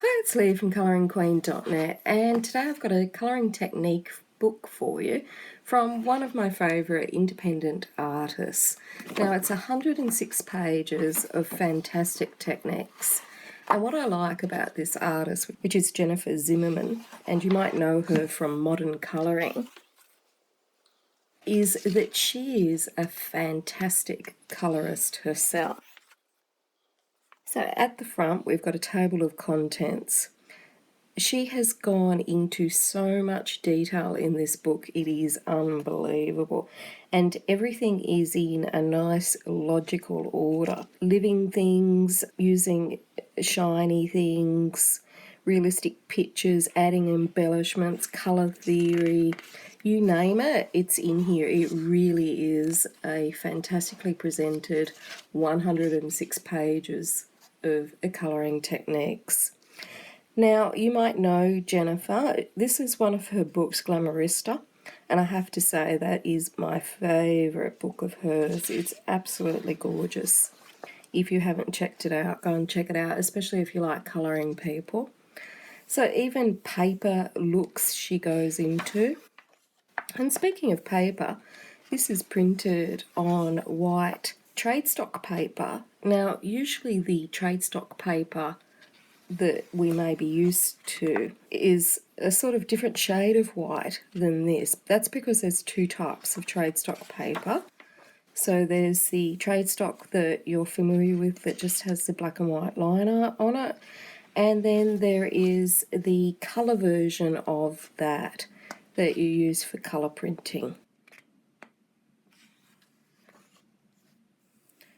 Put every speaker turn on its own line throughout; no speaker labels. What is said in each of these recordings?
Hi, it's Lee from coloringqueen.net, and today I've got a colouring technique book for you from one of my favourite independent artists. Now, it's 106 pages of fantastic techniques. And what I like about this artist, which is Jennifer Zimmermann, and you might know her from modern colouring, is that she is a fantastic colourist herself. So at the front, we've got a table of contents. She has gone into so much detail in this book, it is unbelievable. And everything is in a nice logical order. Living things, using shiny things, realistic pictures, adding embellishments, colour theory, you name it, it's in here. It really is a fantastically presented 106 pages of colouring techniques. Now, you might know Jennifer. This is one of her books, Glamourista, and I have to say that is my favourite book of hers. It's absolutely gorgeous. If you haven't checked it out, go and check it out, especially if you like colouring people. So even paper looks she goes into. And speaking of paper, this is printed on white trade stock paper. Now, usually the trade stock paper that we may be used to is a sort of different shade of white than this. That's because there's two types of trade stock paper. So there's the trade stock that you're familiar with that just has the black and white liner on it, and then there is the colour version of that that you use for colour printing.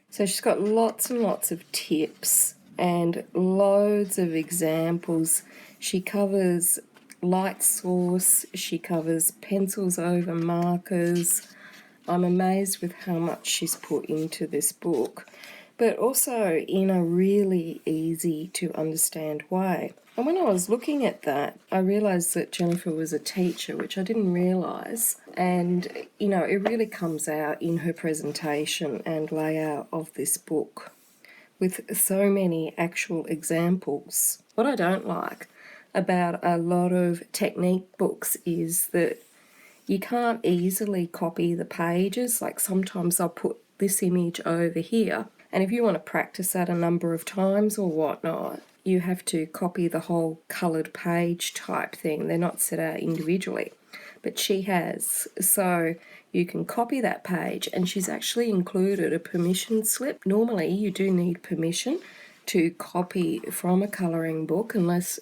So she's got lots and lots of tips and loads of examples. She covers light source, she covers pencils over markers. I'm amazed with how much she's put into this book, but also in a really easy to understand way. And when I was looking at that, I realised that Jennifer was a teacher, which I didn't realise. And, you know, it really comes out in her presentation and layout of this book with so many actual examples. What I don't like about a lot of technique books is that you can't easily copy the pages. Like sometimes I'll put this image over here, and if you want to practice that a number of times or whatnot, you have to copy the whole coloured page type thing. They're not set out individually, but she has. So you can copy that page, and she's actually included a permission slip. Normally you do need permission to copy from a colouring book unless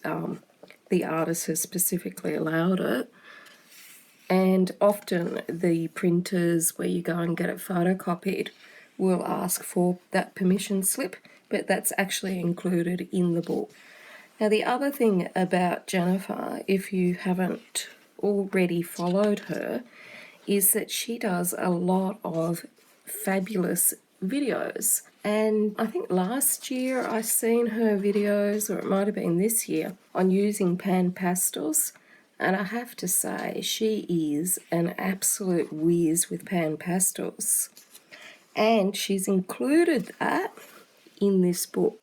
the artist has specifically allowed it. And often the printers where you go and get it photocopied will ask for that permission slip, but that's actually included in the book. Now, the other thing about Jennifer, if you haven't already followed her, is that she does a lot of fabulous videos. And I think last year I seen her videos, or it might have been this year, on using pan pastels. And I have to say, she is an absolute whiz with pan pastels. And she's included that in this book.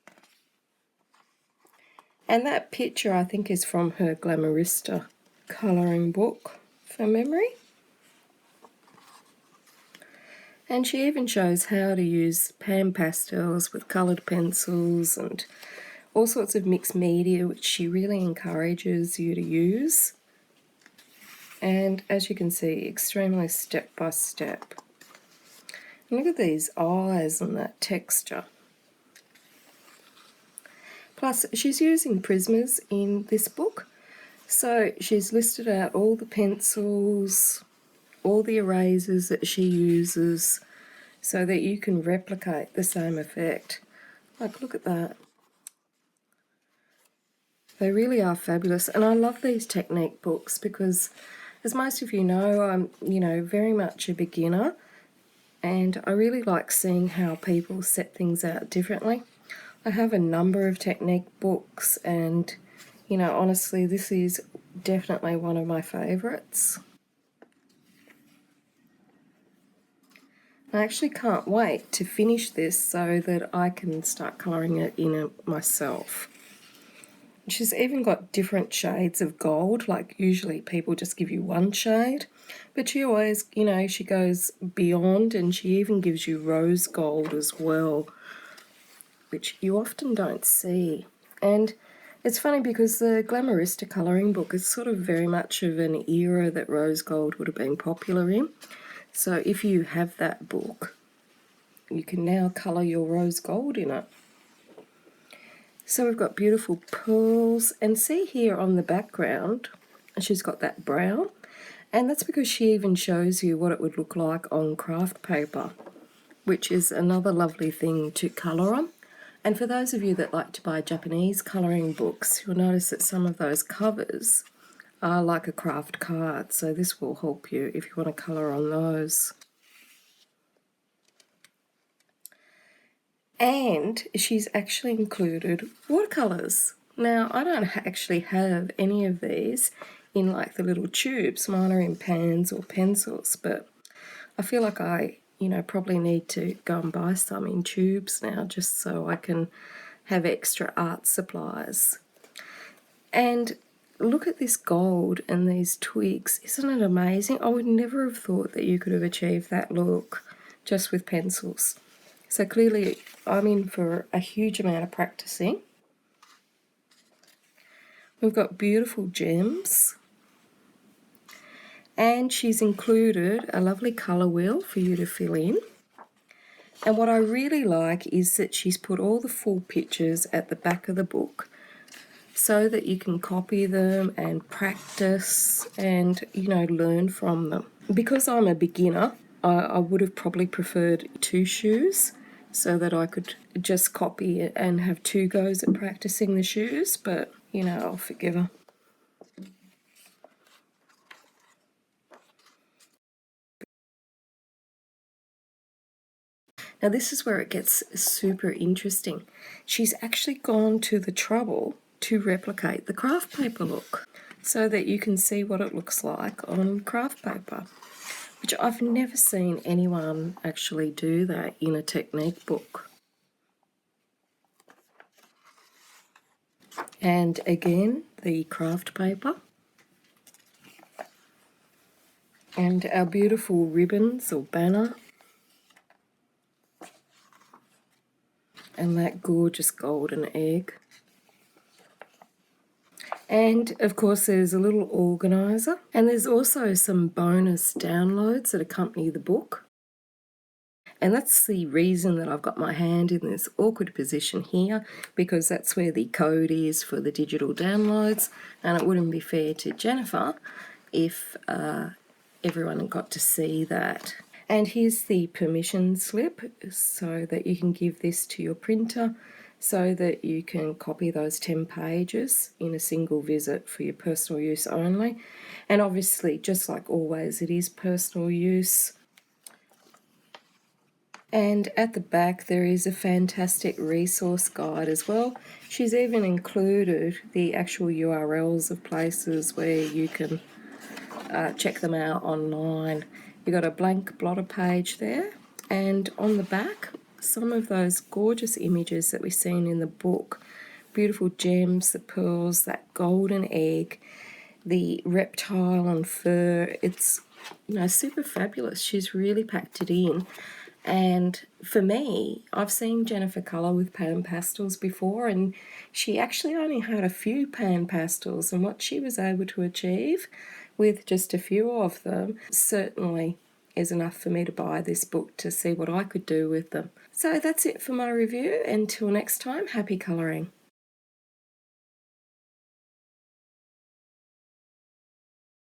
And that picture, I think, is from her Glamourista colouring book, from memory. And she even shows how to use pan pastels with coloured pencils and all sorts of mixed media, which she really encourages you to use. And as you can see, extremely step by step. Look at these eyes and that texture. Plus, she's using Prismas in this book. So she's listed out all the pencils, all the erasers that she uses, so that you can replicate the same effect. Like, look at that. They really are fabulous. And I love these technique books because, as most of you know, I'm, very much a beginner. And I really like seeing how people set things out differently. I have a number of technique books, and, honestly, this is definitely one of my favourites. I actually can't wait to finish this so that I can start colouring it in myself. She's even got different shades of gold, like usually people just give you one shade, but she always, you know, she goes beyond, and she even gives you rose gold as well, which you often don't see. And it's funny because the Glamourista colouring book is sort of very much of an era that rose gold would have been popular in. So if you have that book, you can now colour your rose gold in it. So we've got beautiful pearls, and see here on the background, she's got that brown, and that's because she even shows you what it would look like on craft paper, which is another lovely thing to colour on. And for those of you that like to buy Japanese colouring books, you'll notice that some of those covers are like a craft card, so this will help you if you want to colour on those. And she's actually included watercolours. Now, I don't actually have any of these in like the little tubes. Mine are in pans or pencils, but I feel like I, you know, probably need to go and buy some in tubes now just so I can have extra art supplies. And look at this gold and these twigs. Isn't it amazing? I would never have thought that you could have achieved that look just with pencils. So clearly I'm in for a huge amount of practicing. We've got beautiful gems. And she's included a lovely colour wheel for you to fill in. And what I really like is that she's put all the full pictures at the back of the book so that you can copy them and practice and, you know, learn from them. Because I'm a beginner, I would have probably preferred 2 shoes so that I could just copy it and have 2 goes at practicing the shoes, but, you know, I'll forgive her. Now this is where it gets super interesting. She's actually gone to the trouble to replicate the craft paper look so that you can see what it looks like on craft paper, which I've never seen anyone actually do that in a technique book. And again, the craft paper. And our beautiful ribbons or banner. And that gorgeous golden egg. And of course there's a little organiser, and there's also some bonus downloads that accompany the book. And that's the reason that I've got my hand in this awkward position here, because that's where the code is for the digital downloads, and it wouldn't be fair to Jennifer if everyone got to see that. And here's the permission slip so that you can give this to your printer so that you can copy those 10 pages in a single visit for your personal use only. And obviously, just like always, it is personal use. And at the back there is a fantastic resource guide as well. She's even included the actual URLs of places where you can check them out online. You've got a blank blotter page there, and on the back some of those gorgeous images that we've seen in the book. Beautiful gems, the pearls, that golden egg, the reptile and fur. It's, you know, super fabulous. She's really packed it in. And for me, I've seen Jennifer colour with pan pastels before, and she actually only had a few pan pastels, and what she was able to achieve with just a few of them certainly is enough for me to buy this book to see what I could do with them. So that's it for my review. Until next time, happy colouring.